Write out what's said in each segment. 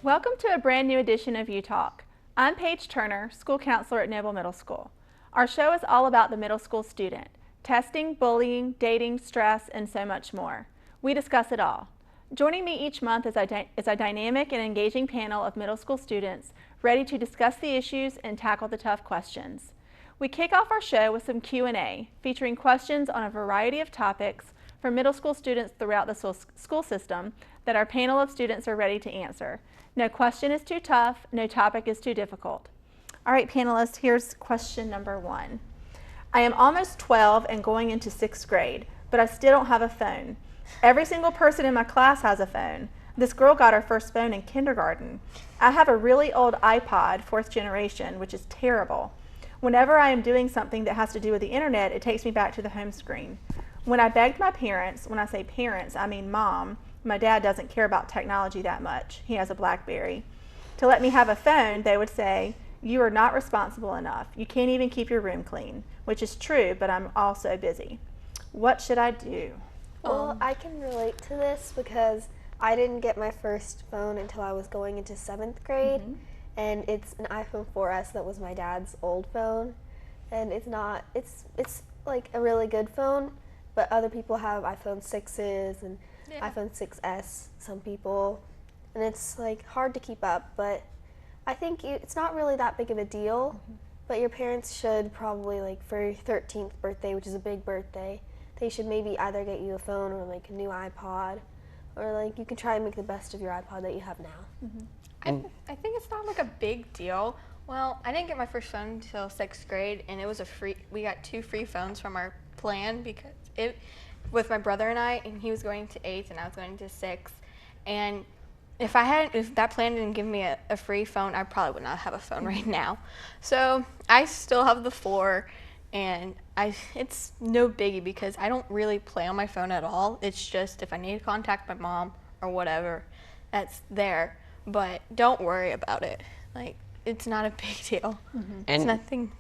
Welcome to a brand new edition of Utalk. I'm Paige Turner, school counselor at Noble Middle School. Our show is all about the middle school student, testing, bullying, dating, stress, and so much more. We discuss it all. Joining me each month is a dynamic and engaging panel of middle school students ready to discuss the issues and tackle the tough questions. We kick off our show with some Q&A featuring questions on a variety of topics for middle school students throughout the school system that our panel of students are ready to answer. No question is too tough, no topic is too difficult. All right, panelists, here's question number 1. I am almost 12 and going into 6th grade, but I still don't have a phone. Every single person in my class has a phone. This girl got her first phone in kindergarten. I have a really old iPod, 4th generation, which is terrible. Whenever I am doing something that has to do with the internet, it takes me back to the home screen. When I begged my parents, when I say parents, I mean mom, my dad doesn't care about technology that much. He has a BlackBerry. To let me have a phone, they would say, "You are not responsible enough. You can't even keep your room clean," which is true, but I'm also busy. What should I do? Well, I can relate to this because I didn't get my first phone until I was going into 7th grade, and it's an iPhone 4S that was my dad's old phone, and it's like a really good phone, but other people have iPhone 6s and iPhone 6S, some people, and it's like hard to keep up, but I think it's not really that big of a deal, but your parents should probably, like, for your 13th birthday, which is a big birthday, they should maybe either get you a phone or like a new iPod, or like you can try and make the best of your iPod that you have now. I think it's not like a big deal. Well, I didn't get my first phone until 6th grade, and it was we got 2 free phones from our plan because with my brother and I, and he was going to 8th and I was going to 6th, and if that plan didn't give me a free phone, I probably would not have a phone right now. So I still have the 4, and it's no biggie because I don't really play on my phone at all. It's just if I need to contact my mom or whatever, that's there. But don't worry about it. Like, it's not a big deal. It's nothing.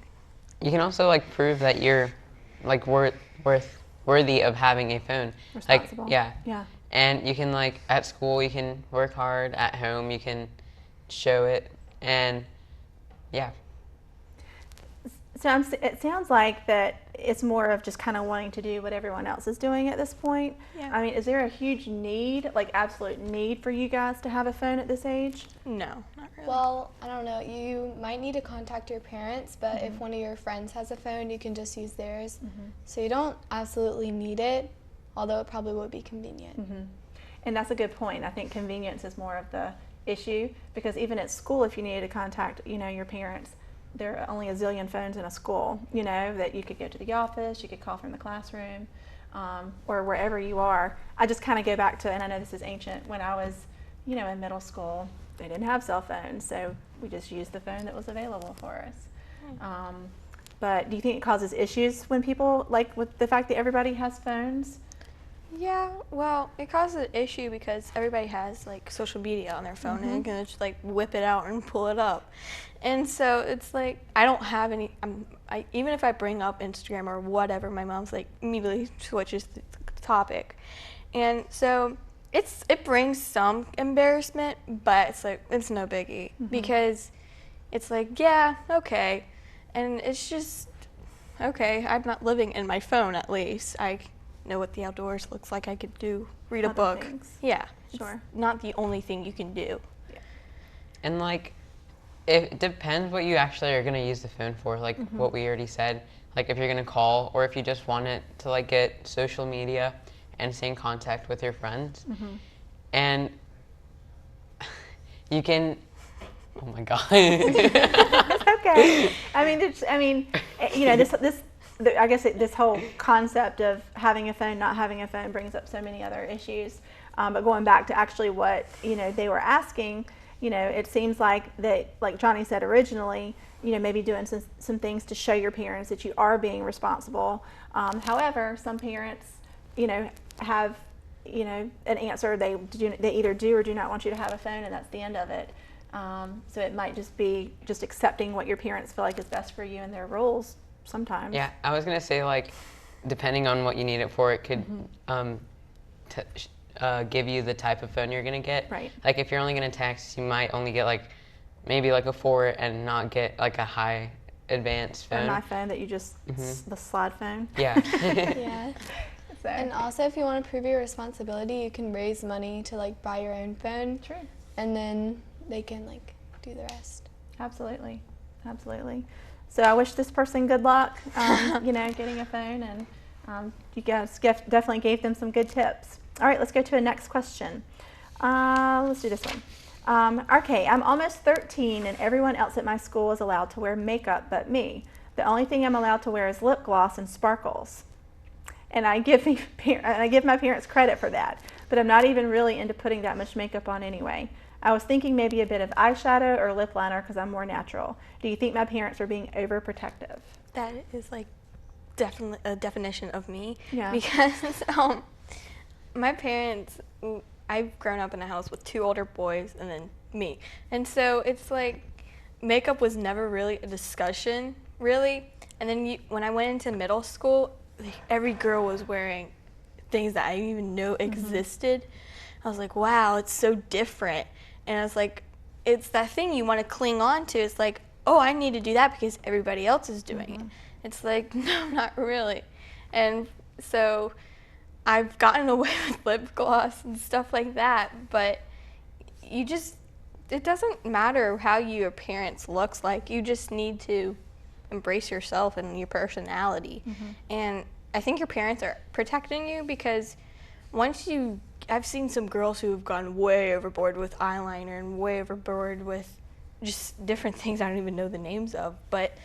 You can also like prove that you're like worthy of having a phone. Responsible. Like, yeah. Yeah. And you can, like, at school you can work hard, at home you can show it, and yeah. So it sounds like that it's more of just kind of wanting to do what everyone else is doing at this point. Yeah. I mean, is there a huge need, like absolute need for you guys to have a phone at this age? No, not really. Well, I don't know. You might need to contact your parents, but if one of your friends has a phone, you can just use theirs. So you don't absolutely need it, although it probably would be convenient. And that's a good point. I think convenience is more of the issue, because even at school, if you needed to contact, your parents, there are only a zillion phones in a school, that you could go to the office, you could call from the classroom, or wherever you are. I just kind of go back to, and I know this is ancient, when I was, in middle school, they didn't have cell phones, so we just used the phone that was available for us. But do you think it causes issues when people, like with the fact that everybody has phones? Yeah, well, it causes an issue because everybody has like social media on their phone and can just like whip it out and pull it up. And so it's like I don't have any. Even if I bring up Instagram or whatever, my mom's like immediately switches the topic, and so it brings some embarrassment, but it's no biggie because it's like, yeah, okay, and it's just okay. I'm not living in my phone, at least I know what the outdoors looks like. I could read a Other book. things. Yeah, Sure. It's not the only thing you can do. And like, it depends what you actually are gonna use the phone for, like what we already said. Like if you're gonna call, or if you just want it to like get social media and stay in contact with your friends. And you can, oh my God. It's okay. I guess this whole concept of having a phone, not having a phone brings up so many other issues. But going back to actually what, they were asking, it seems like that, like Johnny said originally, maybe doing some things to show your parents that you are being responsible. However, some parents, have, an answer. They either do or do not want you to have a phone, and that's the end of it. So it might just be just accepting what your parents feel like is best for you and their rules sometimes. Yeah, I was gonna say, like, depending on what you need it for, it could give you the type of phone you're gonna get. Right. Like if you're only gonna text, you might only get like maybe like a 4 and not get like a high advanced Or phone. my phone that you just, the slide phone. Yeah. Yeah. So, And also, if you want to prove your responsibility, you can raise money to like buy your own phone, true. and then they can like do the rest. Absolutely. Absolutely. So I wish this person good luck, you know, getting a phone, and you guys definitely gave them some good tips. All right, let's go to a next question. Let's do this one. Okay, I'm almost 13 and everyone else at my school is allowed to wear makeup but me. The only thing I'm allowed to wear is lip gloss and sparkles. And I give my parents credit for that, but I'm not even really into putting that much makeup on anyway. I was thinking maybe a bit of eyeshadow or lip liner because I'm more natural. Do you think my parents are being overprotective? That is like definitely a definition of me. Yeah. Because my parents, I've grown up in a house with 2 older boys and then me. And so it's like makeup was never really a discussion, really. And then when I went into middle school, like, every girl was wearing things that I didn't even know existed. I was like, wow, it's so different. And I was like, it's that thing you want to cling on to. It's like, oh, I need to do that because everybody else is doing it. It's like, no, not really. And so I've gotten away with lip gloss and stuff like that, but it doesn't matter how your appearance looks like. You just need to embrace yourself and your personality. And I think your parents are protecting you because I've seen some girls who have gone way overboard with eyeliner and way overboard with just different things I don't even know the names of. But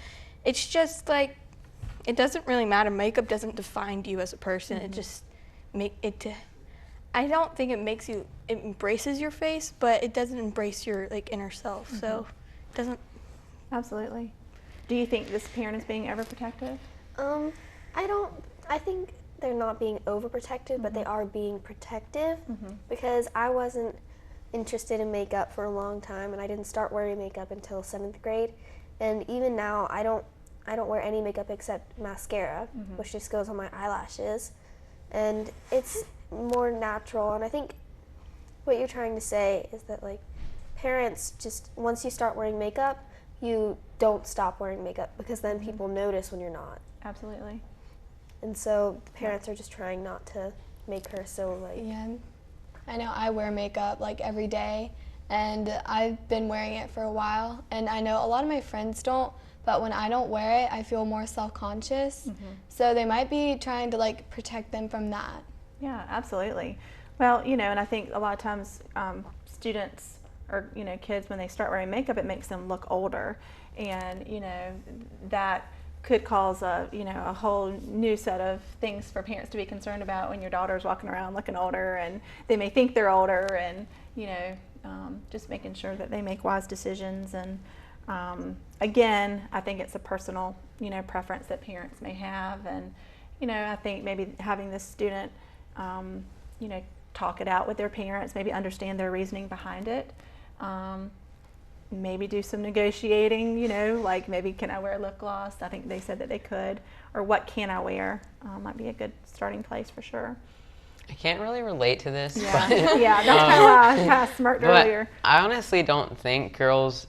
it's just like, it doesn't really matter. Makeup doesn't define you as a person. It just I don't think it embraces your face, but it doesn't embrace your like inner self. So it doesn't. Absolutely. Do you think this parent is being overprotective? I think they're not being overprotective, but they are being protective because I wasn't interested in makeup for a long time, and I didn't start wearing makeup until 7th grade. And even now, I don't wear any makeup except mascara, which just goes on my eyelashes. And it's more natural. And I think what you're trying to say is that like parents just, once you start wearing makeup, you don't stop wearing makeup because then people notice when you're not. Absolutely. And so the parents are just trying not to make her so like. Yeah, I know I wear makeup like every day, and I've been wearing it for a while, and I know a lot of my friends don't, but when I don't wear it, I feel more self-conscious. So they might be trying to like protect them from that. Yeah, absolutely. Well, you know, and I think a lot of times students or, you know, kids, when they start wearing makeup, it makes them look older. And, you know, that could cause a, you know, a whole new set of things for parents to be concerned about when your daughter's walking around looking older, and they may think they're older, and, you know, just making sure that they make wise decisions. And again, I think it's a personal, you know, preference that parents may have. And, you know, I think maybe having this student, you know, talk it out with their parents, maybe understand their reasoning behind it. Maybe do some negotiating, you know, like maybe can I wear lip gloss? I think they said that they could. Or what can I wear? Might be a good starting place for sure. I can't really relate to this. Yeah, But, yeah, that's kind of why I kind of smirked but earlier. I honestly don't think girls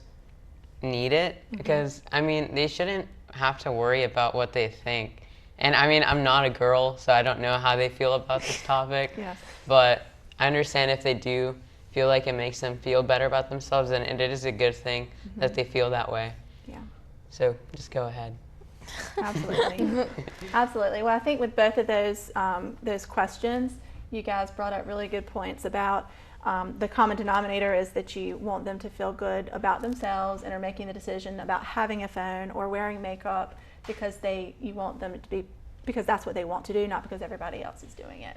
need it because, I mean, they shouldn't have to worry about what they think. And I mean, I'm not a girl, so I don't know how they feel about this topic. Yes. But I understand if they do feel like it makes them feel better about themselves, and it is a good thing that they feel that way. Yeah. So just go ahead. Absolutely. Absolutely. Well, I think with both of those questions, you guys brought up really good points about the common denominator is that you want them to feel good about themselves and are making the decision about having a phone or wearing makeup because you want them to be, because that's what they want to do, not because everybody else is doing it.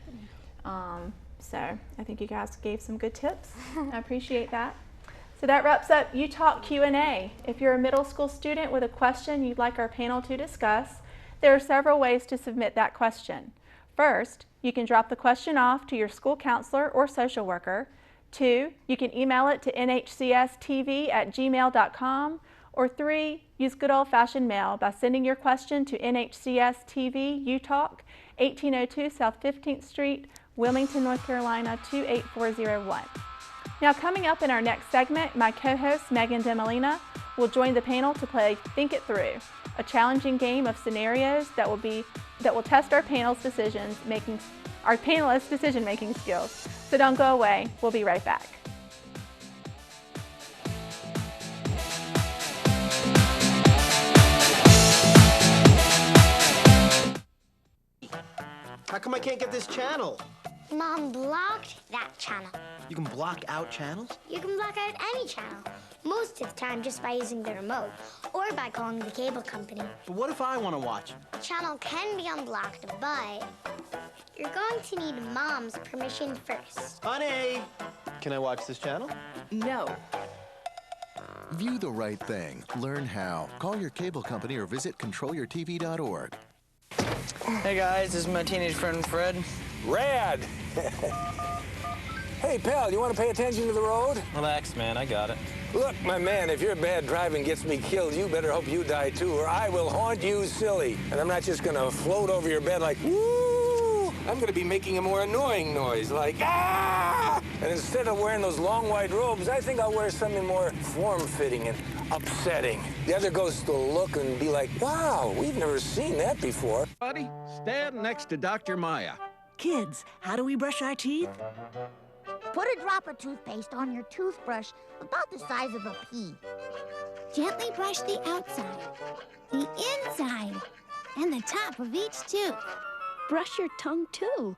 So I think you guys gave some good tips. I appreciate that. So that wraps up Utalk Q&A. If you're a middle school student with a question you'd like our panel to discuss, there are several ways to submit that question. First, you can drop the question off to your school counselor or social worker. 2, you can email it to nhcstv@gmail.com. Or 3, use good old-fashioned mail by sending your question to NHCS TV Utalk, 1802 South 15th Street, Wilmington, North Carolina 28401. Now coming up in our next segment, my co-host Megan DeMolina will join the panel to play Think It Through, a challenging game of scenarios that will test our panelists' decision-making skills. So don't go away, we'll be right back. How come I can't get this channel? Mom blocked that channel. You can block out channels? You can block out any channel, most of the time just by using the remote or by calling the cable company. But what if I want to watch? The channel can be unblocked, but you're going to need Mom's permission first. Honey, can I watch this channel? No. View the right thing. Learn how. Call your cable company or visit controlyourtv.org. Hey guys, this is my teenage friend Fred. Rad! Hey, pal, you want to pay attention to the road? Relax, man, I got it. Look, my man, if your bad driving gets me killed, you better hope you die too, or I will haunt you silly. And I'm not just gonna float over your bed like, woo! I'm gonna be making a more annoying noise, like, ah! And instead of wearing those long white robes, I think I'll wear something more form-fitting and upsetting. The other ghosts will look and be like, wow, we've never seen that before. Buddy, stand next to Dr. Maya. Kids, how do we brush our teeth? Put a drop of toothpaste on your toothbrush about the size of a pea. Gently brush the outside, the inside, and the top of each tooth. Brush your tongue, too.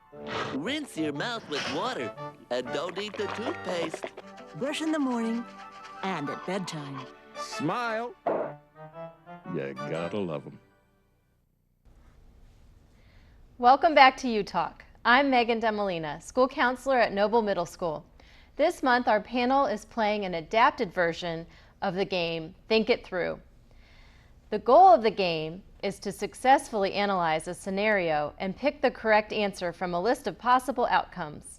Rinse your mouth with water and don't eat the toothpaste. Brush in the morning and at bedtime. Smile. You gotta love them. Welcome back to Utalk. I'm Megan DeMolina, school counselor at Noble Middle School. This month, our panel is playing an adapted version of the game, Think It Through. The goal of the game is to successfully analyze a scenario and pick the correct answer from a list of possible outcomes.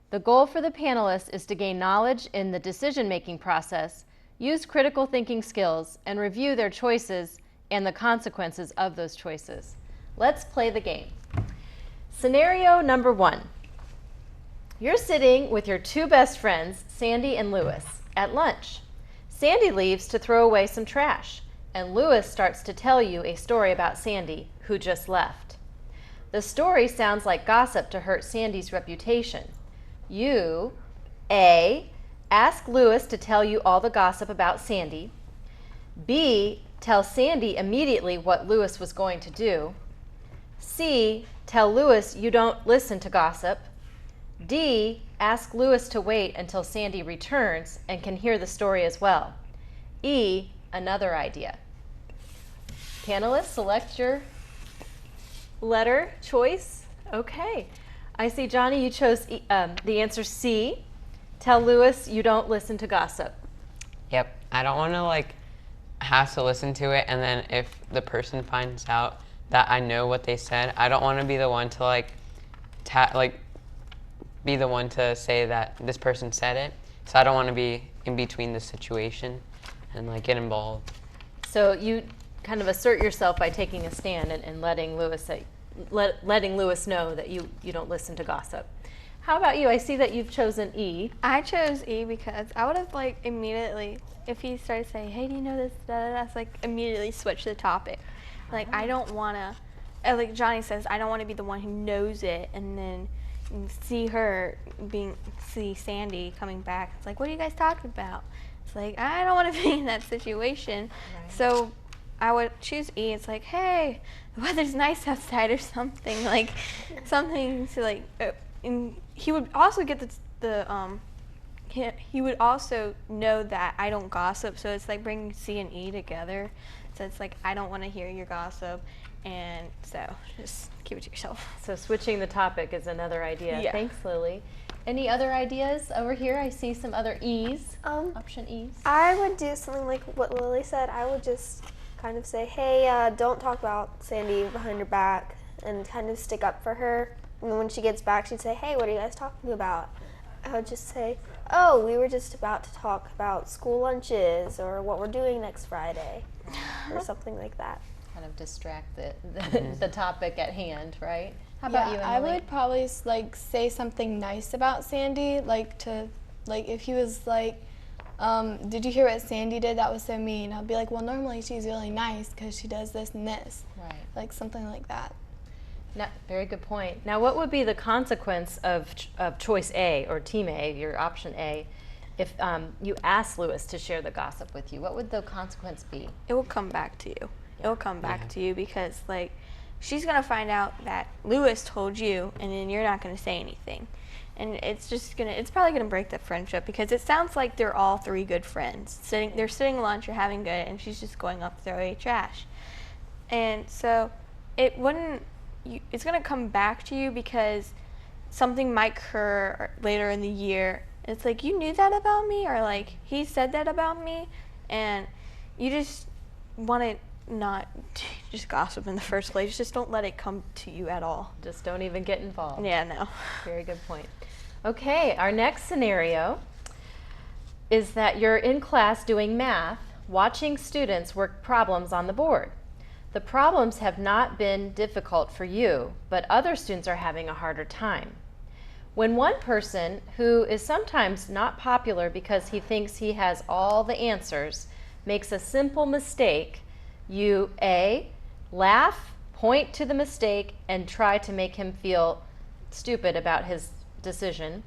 The goal for the panelists is to gain knowledge in the decision-making process, use critical thinking skills, and review their choices and the consequences of those choices. Let's play the game. Scenario number 1. You're sitting with your two best friends, Sandy and Lewis, at lunch. Sandy leaves to throw away some trash, and Lewis starts to tell you a story about Sandy, who just left. The story sounds like gossip to hurt Sandy's reputation. You, A, ask Lewis to tell you all the gossip about Sandy. B, tell Sandy immediately what Lewis was going to do. C, tell Lewis you don't listen to gossip. D, ask Lewis to wait until Sandy returns and can hear the story as well. E, another idea. Panelists, select your letter choice. Okay. I see, Johnny, you chose the answer C. Tell Lewis you don't listen to gossip. Yep. I don't want to have to listen to it, and then if the person finds out that I know what they said, I don't want to be the one to be the one to say that this person said it. So I don't want to be in between the situation and get involved. So you kind of assert yourself by taking a stand and letting Lewis know that you don't listen to gossip. How about you? I see that you've chosen E. I chose E because I would have immediately, if he started saying, hey, do you know this, immediately switch the topic. I don't want to, like Johnny says, I don't want to be the one who knows it and then see Sandy coming back. It's like, what are you guys talking about? It's like, I don't want to be in that situation. Right. So I would choose E. It's like, hey, the weather's nice outside or something. Something to and he would also get he would also know that I don't gossip. So it's like bringing C and E together. So it's like, I don't want to hear your gossip. And so just keep it to yourself. So switching the topic is another idea. Yeah. Thanks, Lily. Any other ideas over here? I see some other E's, option E's. I would do something like what Lily said. I would just kind of say, hey, don't talk about Sandy behind her back, and kind of stick up for her. And then when she gets back, she'd say, hey, what are you guys talking about? I would just say, oh, we were just about to talk about school lunches or what we're doing next Friday or something like that. kind of distract the topic at hand, right? How about you, Emily? I would probably like say something nice about Sandy, like if he was like, did you hear what Sandy did? That was so mean. I'll be like, well, normally she's really nice because she does this and this. Right. Like something like that. Now, very good point. Now, what would be the consequence of choice A, or team A, your option A, if you asked Lewis to share the gossip with you? What would the consequence be? It will come back to you. It will come back to you because, like, she's going to find out that Lewis told you, and then you're not going to say anything. And it's probably going to break the friendship because it sounds like they're all three good friends. They're sitting lunch or having good, and she's just going up to throw away trash. And so it's going to come back to you because something might occur later in the year. It's like, you knew that about me, or like, he said that about me, and you just want to not just gossip in the first place. Just don't let it come to you at all. Just don't even get involved. Yeah, no. Very good point. Okay, our next scenario is that you're in class doing math, watching students work problems on the board. The problems have not been difficult for you, but other students are having a harder time. When one person, who is sometimes not popular because he thinks he has all the answers, makes a simple mistake, you A, laugh, point to the mistake, and try to make him feel stupid about his decision.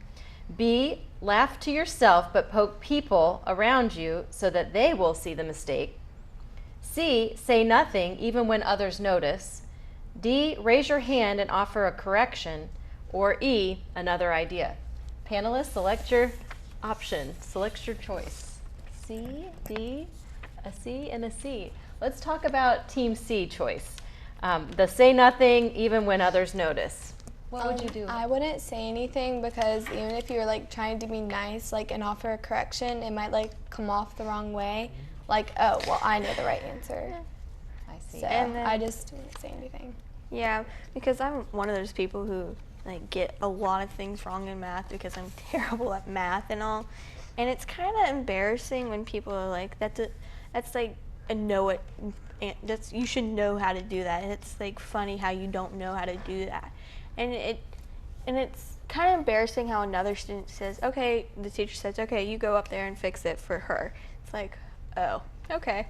B, laugh to yourself but poke people around you so that they will see the mistake. C, say nothing even when others notice. D, raise your hand and offer a correction. Or E, another idea. Panelists, select your option. Select your choice. C, D, a C, and a C. Let's talk about Team C choice. The say nothing even when others notice. What would you do? I wouldn't say anything because even if you're like trying to be nice, like and offer a correction, it might like come off the wrong way. Like, oh, well, I know the right answer. I see. So And then, I just wouldn't say anything. Yeah, because I'm one of those people who like get a lot of things wrong in math because I'm terrible at math and all. And it's kind of embarrassing when people are like, that's like a know it. You should know how to do that. And it's like funny how you don't know how to do that. And it's kind of embarrassing how another student says, okay, the teacher says, okay, you go up there and fix it for her. It's like, oh, okay.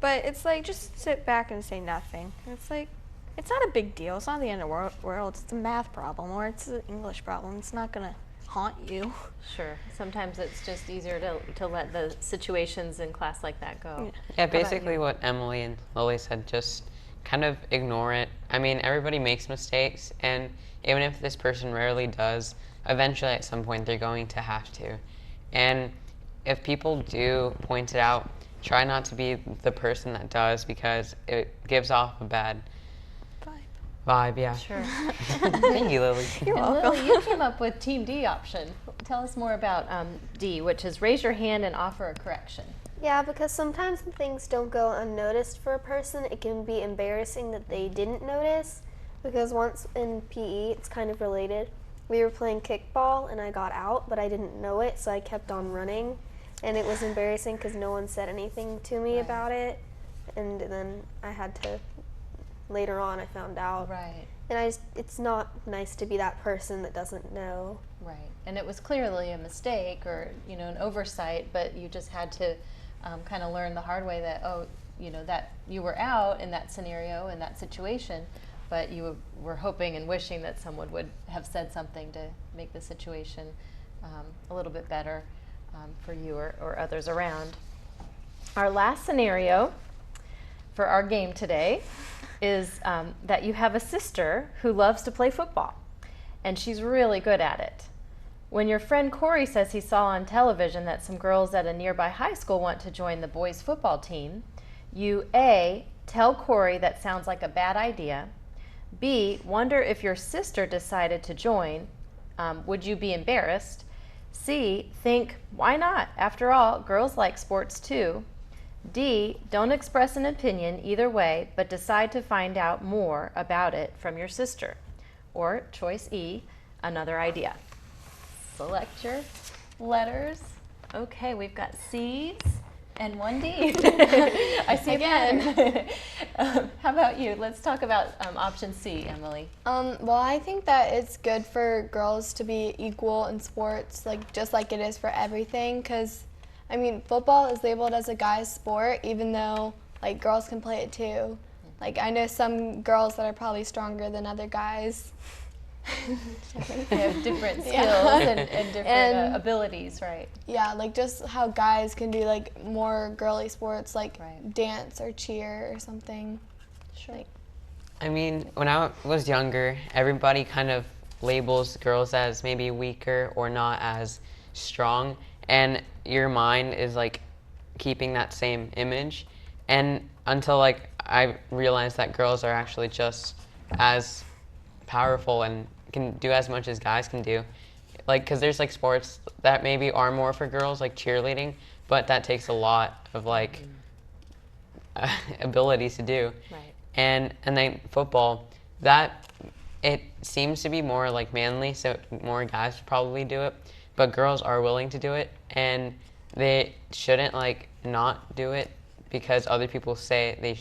But it's like, just sit back and say nothing. It's like, it's not a big deal. It's not the end of the world. It's a math problem or it's an English problem. It's not going to haunt you. Sure. Sometimes it's just easier to let the situations in class like that go. Yeah, basically what Emily and Lily said, just kind of ignore it. I mean, everybody makes mistakes, and even if this person rarely does, eventually at some point they're going to have to. And if people do point it out, try not to be the person that does, because it gives off a bad vibe, yeah. Sure. Thank you, Lily. You're welcome. Lily, you came up with Team D option. Tell us more about D, which is raise your hand and offer a correction. Yeah, because sometimes when things don't go unnoticed for a person, it can be embarrassing that they didn't notice. Because once in PE, it's kind of related. We were playing kickball and I got out, but I didn't know it, so I kept on running. And it was embarrassing because no one said anything to me about it. And then I had to, later on I found out. Right. And it's not nice to be that person that doesn't know. Right. And it was clearly a mistake or, an oversight, but you just had to kind of learn the hard way that, that you were out in that scenario, in that situation, but you were hoping and wishing that someone would have said something to make the situation a little bit better for you or others around. Our last scenario for our game today is that you have a sister who loves to play football, and she's really good at it. When your friend Corey says he saw on television that some girls at a nearby high school want to join the boys' football team, you A, tell Corey that sounds like a bad idea, B, wonder if your sister decided to join, would you be embarrassed, C, think, why not? After all, girls like sports too. D, don't express an opinion either way, but decide to find out more about it from your sister. Or choice E, another idea. Select your letters. Okay, we've got C's And one D. I see again. How about you? Let's talk about option C, Emily. Well, I think that it's good for girls to be equal in sports, like just like it is for everything. Because, I mean, football is labeled as a guy's sport, even though like girls can play it too. Like I know some girls that are probably stronger than other guys. They have different skills and different abilities, right? Yeah, like just how guys can do like more girly sports like dance or cheer or something. Sure. Like, I mean, when I was younger, everybody kind of labels girls as maybe weaker or not as strong, and your mind is like keeping that same image. And until like I realized that girls are actually just as powerful and can do as much as guys can do. Like, because there's like sports that maybe are more for girls, like cheerleading, but that takes a lot of like abilities to do. Right. And then football, that it seems to be more like manly, so more guys probably do it, but girls are willing to do it, and they shouldn't like not do it because other people say they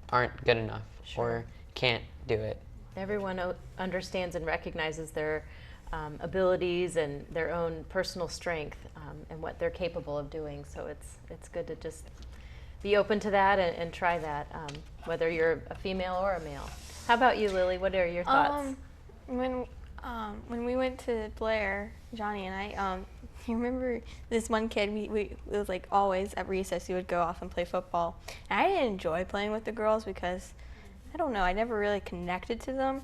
aren't good enough or can't do it. Everyone understands and recognizes their abilities and their own personal strength and what they're capable of doing. So it's good to just be open to that and try that, whether you're a female or a male. How about you, Lily? What are your thoughts? When we went to Blair, Johnny and I, you remember this one kid, it was like always at recess, he would go off and play football. And I didn't enjoy playing with the girls because, I don't know, I never really connected to them.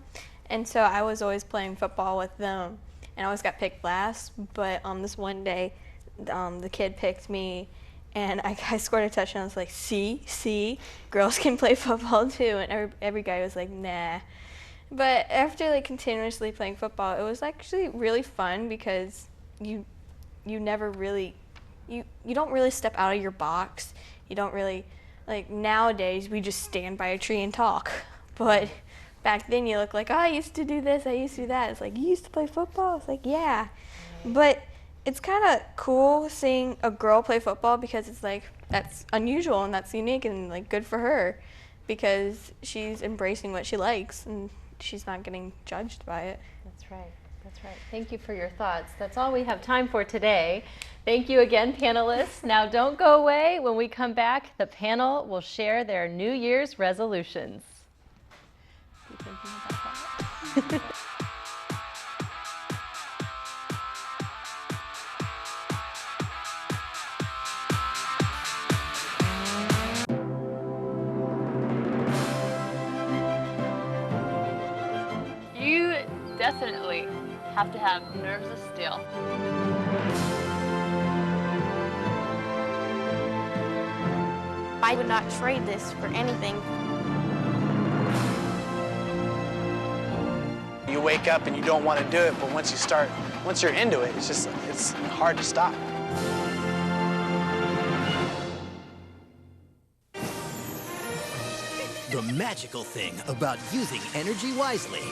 And so I was always playing football with them. And I always got picked last, but this one day, the kid picked me, and I scored a touchdown. I was like, see, girls can play football too. And every guy was like, nah. But after like continuously playing football, it was actually really fun because you never really, you don't really step out of your box. You don't really, like nowadays we just stand by a tree and talk. But back then you look like, oh, I used to do this, I used to do that. It's like, you used to play football? It's like, yeah. But it's kind of cool seeing a girl play football because it's like, that's unusual and that's unique and like good for her because she's embracing what she likes and she's not getting judged by it. That's right. That's right. Thank you for your thoughts. That's all we have time for today. Thank you again, panelists. Now don't go away. When we come back, the panel will share their New Year's resolutions. You thinking about that? You definitely have to have nerves of steel. I would not trade this for anything. You wake up and you don't want to do it, but once you're into it, it's hard to stop. The magical thing about using energy wisely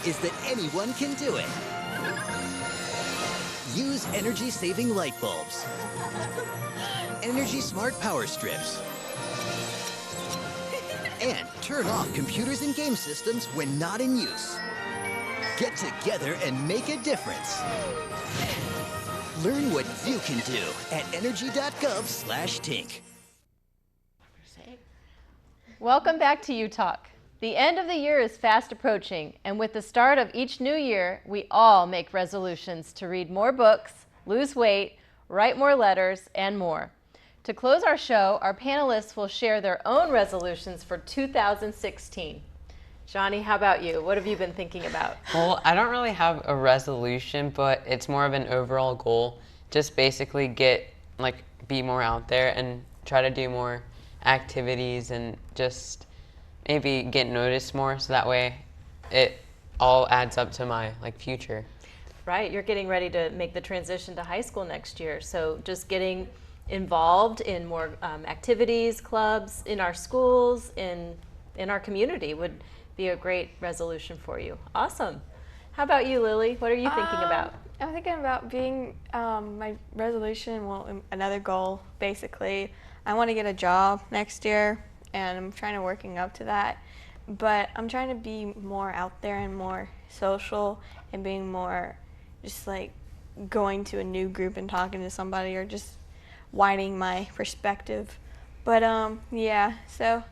is that anyone can do it. Use energy-saving light bulbs, energy-smart power strips, and turn off computers and game systems when not in use. Get together and make a difference. Learn what you can do at energy.gov/tink. Welcome back to Utalk. The end of the year is fast approaching, and with the start of each new year, we all make resolutions to read more books, lose weight, write more letters, and more. To close our show, our panelists will share their own resolutions for 2016. Johnny, how about you? What have you been thinking about? Well, I don't really have a resolution, but it's more of an overall goal. Just basically be more out there and try to do more activities and just maybe get noticed more, so that way it all adds up to my future. Right, you're getting ready to make the transition to high school next year, so just getting involved in more activities, clubs, in our schools, in our community would be a great resolution for you. Awesome. How about you, Lily? What are you thinking about? I'm thinking about being my resolution, another goal, basically. I want to get a job next year, and I'm trying to working up to that. But I'm trying to be more out there and more social and being more just like going to a new group and talking to somebody or just widening my perspective. But yeah, so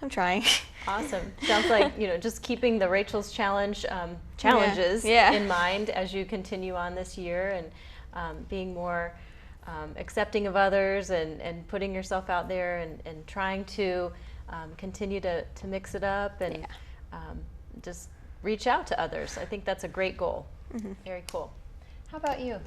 I'm trying. Awesome. Sounds like, just keeping the Rachel's Challenge challenges in mind as you continue on this year, and being more accepting of others, and putting yourself out there, and trying to continue to mix it up, and just reach out to others. I think that's a great goal. Very cool. How about you,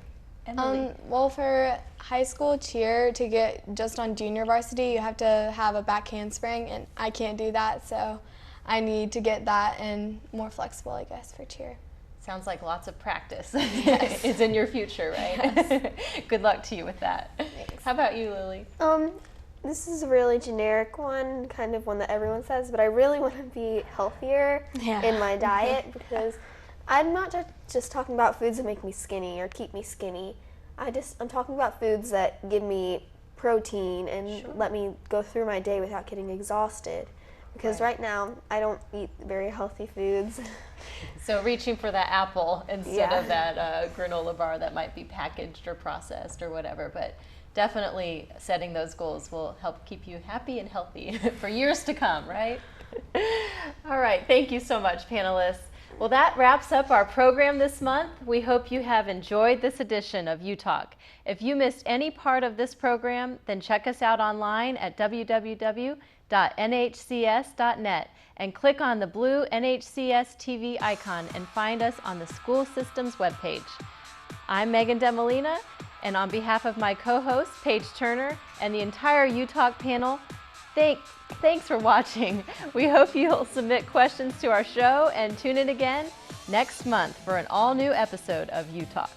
Emily? Well, for high school cheer, to get just on junior varsity, you have to have a back handspring, and I can't do that, so I need to get that and more flexible, I guess, for cheer. Sounds like lots of practice is in your future, right? Yes. Good luck to you with that. Thanks. How about you, Lily? This is a really generic one, kind of one that everyone says, but I really want to be healthier in my diet, because I'm not just talking about foods that make me skinny or keep me skinny. I'm talking about foods that give me protein and let me go through my day without getting exhausted. Because right now, I don't eat very healthy foods. So reaching for that apple instead of that granola bar that might be packaged or processed or whatever. But definitely setting those goals will help keep you happy and healthy for years to come, right? All right, thank you so much, panelists. Well, that wraps up our program this month. We hope you have enjoyed this edition of Utalk. If you missed any part of this program, then check us out online at www.nhcs.net and click on the blue NHCS TV icon and find us on the school system's webpage. I'm Megan DeMolina, and on behalf of my co-host, Paige Turner, and the entire Utalk panel, thanks for watching. We hope you'll submit questions to our show and tune in again next month for an all-new episode of Utalk.